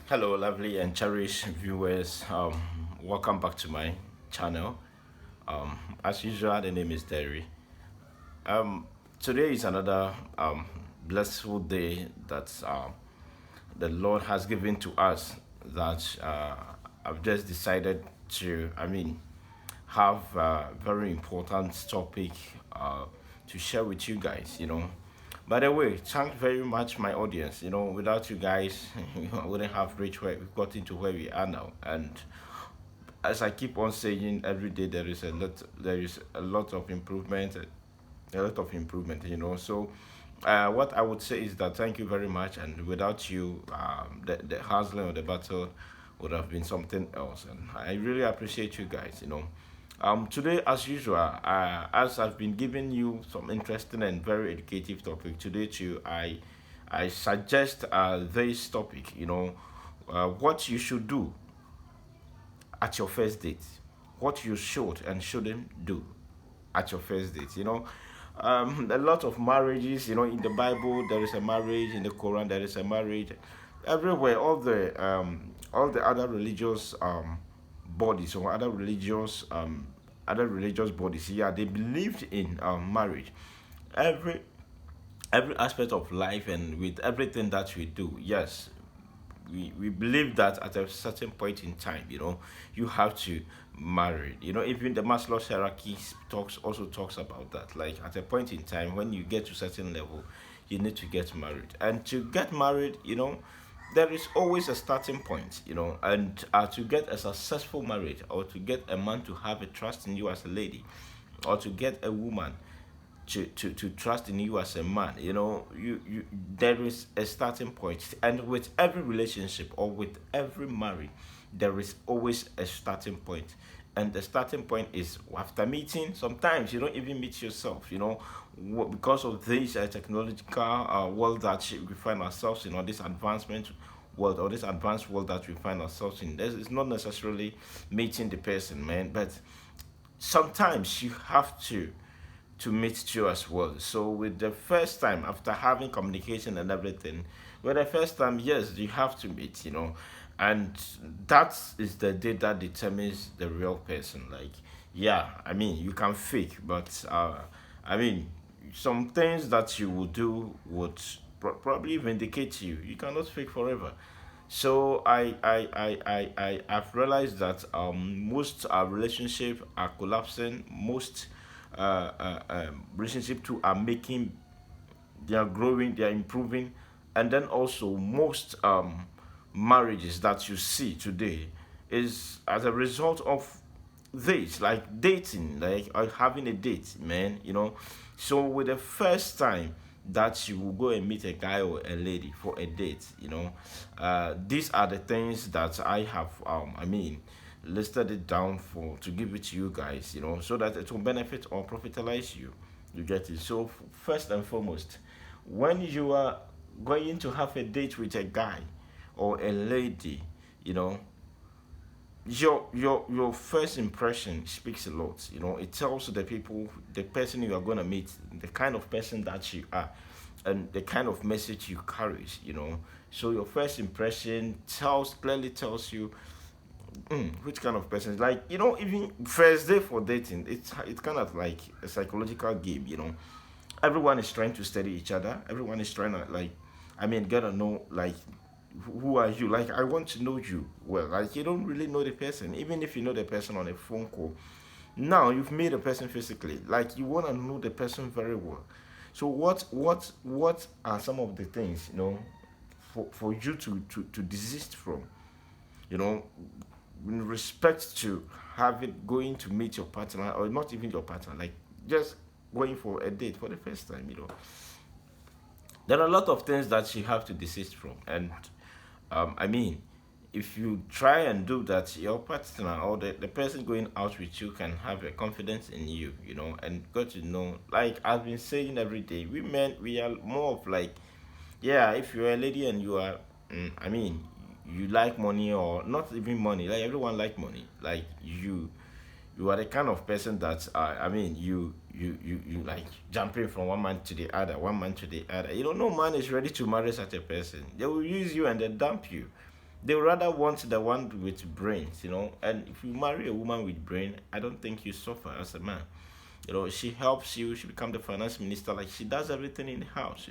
Hello, lovely and cherished viewers. Welcome back to my channel. As usual, the name is Terry. Um, Today is another blissful day that the Lord has given to us. That I've just decided to, have a very important topic to share with you guys. By the way, thank very much my audience. Without you guys, I wouldn't have reached where we've got into where we are now. And as I keep on saying, every day there is a lot of improvement, a lot of improvement. So, what I would say is that thank you very much, and without you, the hustling of the battle would have been something else. And I really appreciate you guys. Today, as usual, as I've been giving you some interesting and very educative topic today too, I suggest this topic. What you should do at your first date, what you should and shouldn't do at your first date. A lot of marriages. In the Bible there is a marriage, in the Quran there is a marriage, everywhere. All the other religious bodies or other religious bodies, yeah, they believed in marriage. Every every aspect of life and with everything that we do, yes, we believe that at a certain point in time, you have to marry. Even the Maslow's hierarchy talks about that. Like at a point in time, when you get to certain level, you need to get married. And to get married, there is always a starting point. And to get a successful marriage, or to get a man to have a trust in you as a lady, or to get a woman to trust in you as a man. You there is a starting point, and with every relationship or with every marriage, there is always a starting point. And the starting point is after meeting. Sometimes you don't even meet yourself, because of this technological world that we find ourselves in, or this advancement world, or this advanced world that we find ourselves in. It's not necessarily meeting the person, man, but sometimes you have to meet you as well. So with the first time, after having communication and everything, with the first time, yes, you have to meet, and that is the day that determines the real person. Like, yeah, you can fake, but I mean, some things that you will do would probably vindicate you. You cannot fake forever. So I've realized that most relationship are collapsing. Most relationship too are making, they are growing, they are improving. And then also most marriages that you see today is as a result of this, like dating, like having a date, man. So with the first time that you will go and meet a guy or a lady for a date, these are the things that I have listed it down for to give it to you guys, so that it will benefit or profitalize you. You get it? So first and foremost, when you are going to have a date with a guy or a lady, you know, your first impression speaks a lot. It tells the people, the person you are gonna meet, the kind of person that you are, and the kind of message you carry. So your first impression clearly tells you which kind of person. Like, even first day for dating, it's kind of like a psychological game. Everyone is trying to study each other. Everyone is trying to, like, get to know, like, who are you. Like, I want to know you well. Like, you don't really know the person, even if you know the person on a phone call. Now you've met the person physically, like, you want to know the person very well. So what are some of the things, for you to desist from, you know in respect to having going to meet your partner, or not even your partner, like just going for a date for the first time. There are a lot of things that you have to desist from. And I mean, if you try and do that, your partner or the person going out with you can have a confidence in you, and got to know. Like I've been saying every day, we men, we are more of like, yeah, if you're a lady and you are, you like money, or not even money, like everyone like money. Like you are the kind of person that you like jumping from one man to the other, one man to the other. No man is ready to marry such a person. They will use you and then dump you. They rather want the one with brains, And if you marry a woman with brain, I don't think you suffer as a man. She helps you. She become the finance minister. Like she does everything in the house,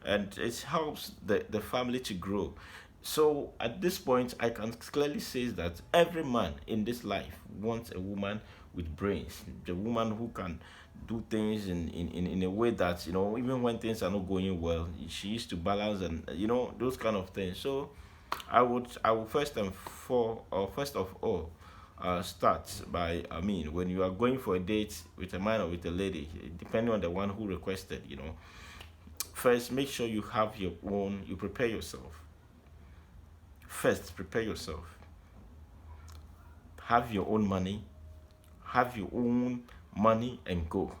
and it helps the family to grow. So at this point, I can clearly say that every man in this life wants a woman with brains, the woman who can do things in a way that even when things are not going well, she used to balance and those kind of things. So I would first of all start by, when you are going for a date with a man or with a lady, depending on the one who requested, first make sure you have your own. You prepare yourself. First, prepare yourself. Have your own money. Have your own money and go.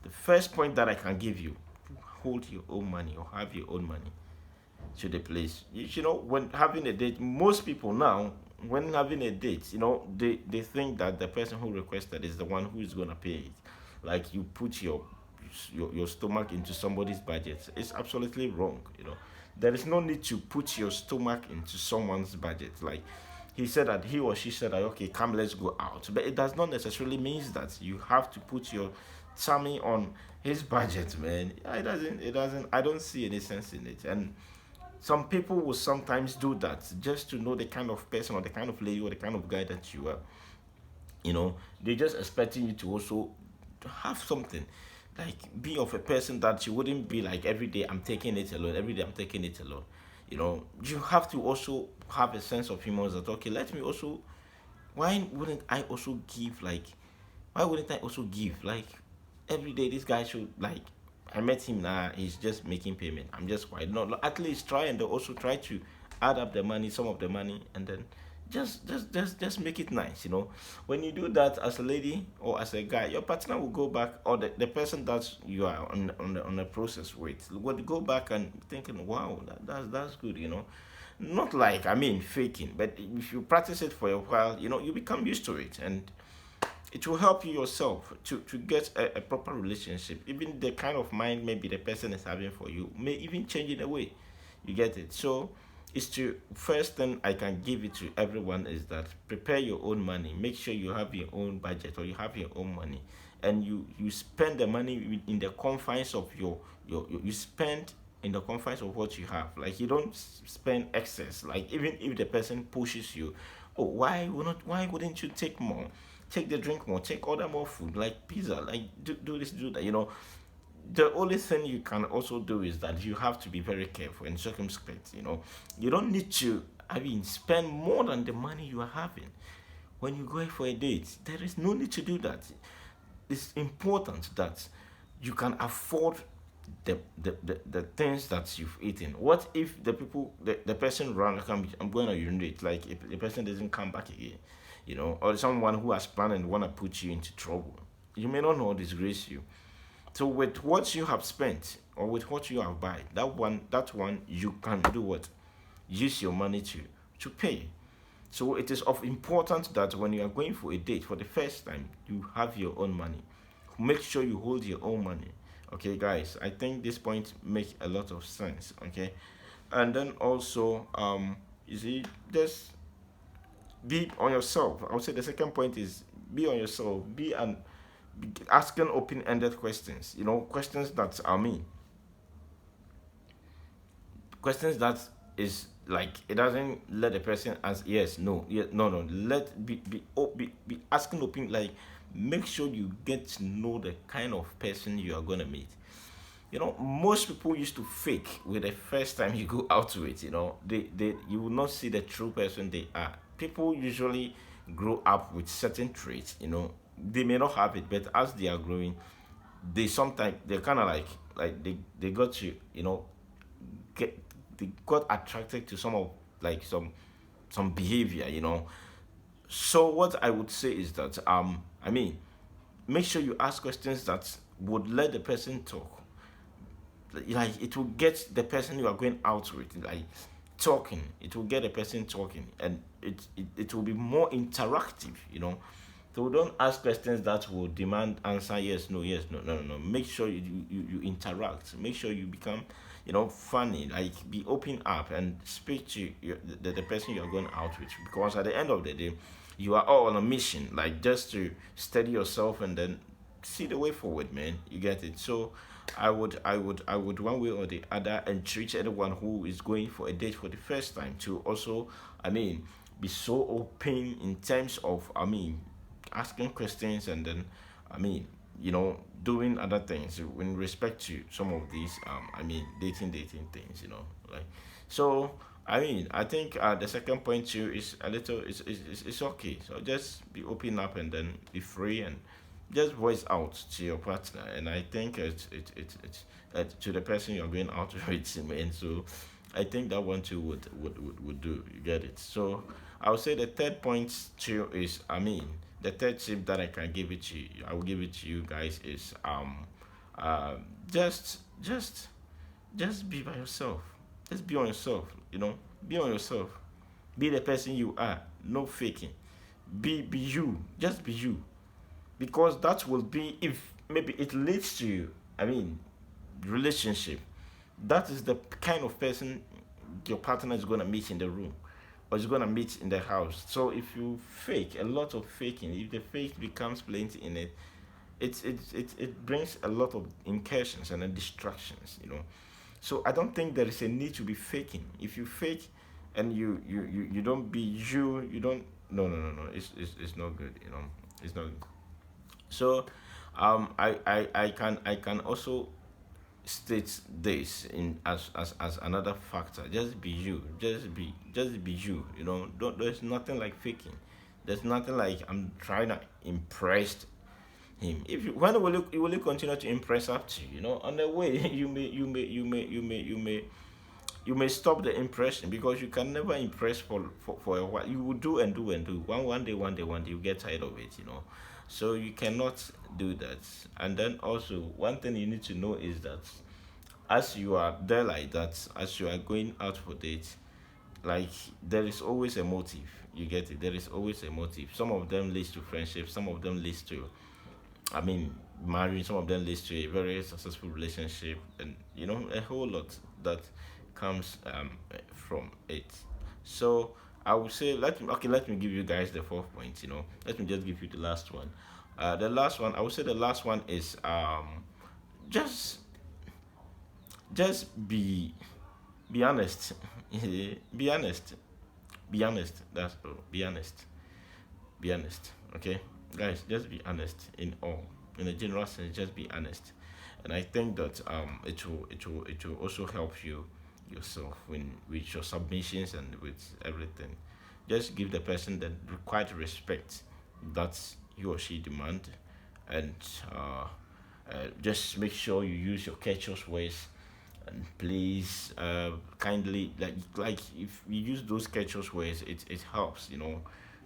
The first point that I can give you: hold your own money or have your own money to the place. When having a date, most people now, when having a date, they think that the person who requested is the one who is going to pay it. Like you put your stomach into somebody's budget. It's absolutely wrong. There is no need to put your stomach into someone's budget. Like he said that he or she said that, okay, come, let's go out, but it does not necessarily means that you have to put your tummy on his budget, man. It doesn't. I don't see any sense in it. And some people will sometimes do that just to know the kind of person or the kind of lady or the kind of guy that you are. They're just expecting you to also have something. Like be of a person that you wouldn't be like every day I'm taking it alone, every day I'm taking it alone. You have to also have a sense of humor that, okay, let me also, why wouldn't I also give, like, why wouldn't I also give? Like every day this guy should, like, I met him now, he's just making payment. I'm just quiet. No, at least try and also try to add up the money, some of the money, and then just make it nice. When you do that as a lady or as a guy, your partner will go back, or the person that you are on the process with will go back and thinking, wow, that's good. Not like, faking, but if you practice it for a while, you become used to it, and it will help you yourself to get a proper relationship. Even the kind of mind maybe the person is having for you may even change in a way. You get it? So it's to first thing I can give it to everyone is that prepare your own money. Make sure you have your own budget or you have your own money, and you spend the money in the confines of you spend in the confines of what you have. Like you don't spend excess. Like even if the person pushes you, oh, why wouldn't you take more? Take the drink more, take order more food, like pizza, like do this, do that. The only thing you can also do is that you have to be very careful and circumspect. You don't need to, spend more than the money you are having when you go for a date. There is no need to do that. It's important that you can afford the things that you've eaten. What if the person run, I'm going to urinate, like if the person doesn't come back again, or someone who has planned and want to put you into trouble, you may not know or disgrace you. So with what you have spent or with what you have buy, that one you can do what? Use your money to pay. So it is of importance that when you are going for a date for the first time, you have your own money. Make sure you hold your own money. Okay, guys, I think this point makes a lot of sense. Okay, and then also, you see, just be on yourself. I would say the second point is be on yourself. Be asking open-ended questions. Questions that questions that is like it doesn't let the person ask yes, no, yes, no, no. Let be asking open, like make sure you get to know the kind of person you are gonna meet. Most people used to fake with the first time you go out with. They you will not see the true person they are. People usually grow up with certain traits. They may not have it, but as they are growing, they kind of like they got to get they got attracted to some of like some behavior. So what I would say is that make sure you ask questions that would let the person talk. Like it will get the person you are going out with like talking. It will get the person talking, and it will be more interactive. So don't ask questions that will demand answer yes, no, yes, no, no, no, no. Make sure you interact. Make sure you become funny, like be open up and speak to the person you're going out with, because at the end of the day, you are all on a mission, like just to steady yourself and then see the way forward, man. You get it? So I would one way or the other entreat anyone who is going for a date for the first time to also, I mean, be so open in terms of, I mean, asking questions, and then, I mean, doing other things in respect to some of these, I mean, dating things, like. So, I mean, I think the second point too is a little, it's okay. So just be open up and then be free and just voice out to your partner. And I think it's to the person you're going out with, man. So I think that one too would do. You get it? So I would say the third point too is, I mean, the third tip that I can give it to you, I will give it to you guys, is uh just just just be by yourself. Just be on yourself, be on yourself. Be the person you are, no faking. Be you. Just be you. Because that will be, if maybe it leads to, I mean, relationship. That is the kind of person your partner is gonna meet in the room, or is gonna meet in the house. So if you fake, a lot of faking, if the fake becomes plenty in it, it brings a lot of incursions and then distractions. So I don't think there is a need to be faking. If you fake and you don't be you, you don't, no, it's not good. It's not good. So I can also state this in as another factor. Just be you. Just be you. Don't, there's nothing like faking. There's nothing like I'm trying to impress him. If you when will you continue to impress up to you? On the way, you may stop the impression, because you can never impress for a while. You will do and do and do. One day you get tired of it. So you cannot do that. And then also, one thing you need to know is that as you are there like that, as you are going out for dates, like, there is always a motive. You get it? There is always a motive. Some of them leads to friendship, some of them leads to, I mean, marriage, some of them leads to a very successful relationship, and a whole lot that comes from it. So I would say, let me give you guys the fourth point. Let me just give you the last one. The last one, I would say, the last one is, just just be honest. Be honest. Be honest. That's all. Be honest. Be honest. Okay, guys, just be honest in all. In a general sense, just be honest. And I think that it will also help you yourself when with your submissions and with everything. Just give the person the required respect that he or she demand, and just make sure you use your courteous ways, and please, kindly, like if you use those courteous ways, it helps,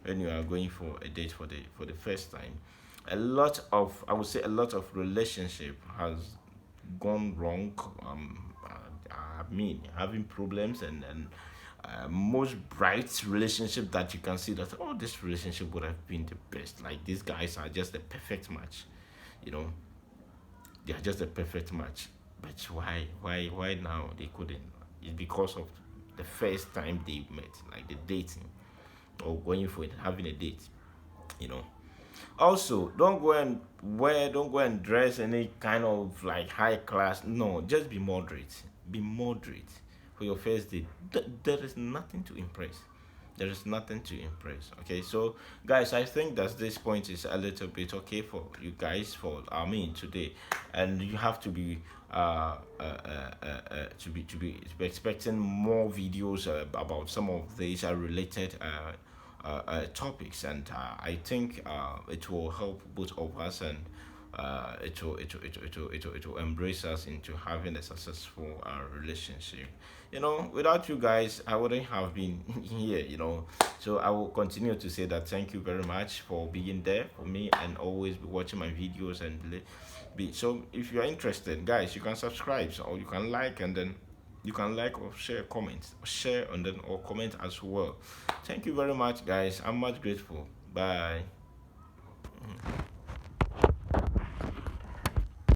when you are going for a date for the first time. I would say, a lot of relationship has gone wrong. I mean, having problems, and most bright relationship that you can see, that, oh, this relationship would have been the best. Like, these guys are just the perfect match. You know, they are just a perfect match. But why now they couldn't? It's because of the first time they met, like the dating, or going for it, having a date. You know. Also, don't go and dress any kind of like high class. No, just be moderate. Be moderate for your first date. There is nothing to impress. There is nothing to impress. Okay, so guys, I think that this point is a little bit okay for you guys, for I mean today, and you have to be to be expecting more videos about some of these related topics, and I think it will help both of us, and it will embrace us into having a successful relationship. Without you guys, I wouldn't have been here. So I will continue to say that thank you very much for being there for me, and always be watching my videos, and be so. If you are interested, guys, you can subscribe, or you can like, and then you can like or share, comments, share, and then or comment as well. Thank you very much, guys. I'm much grateful. Bye.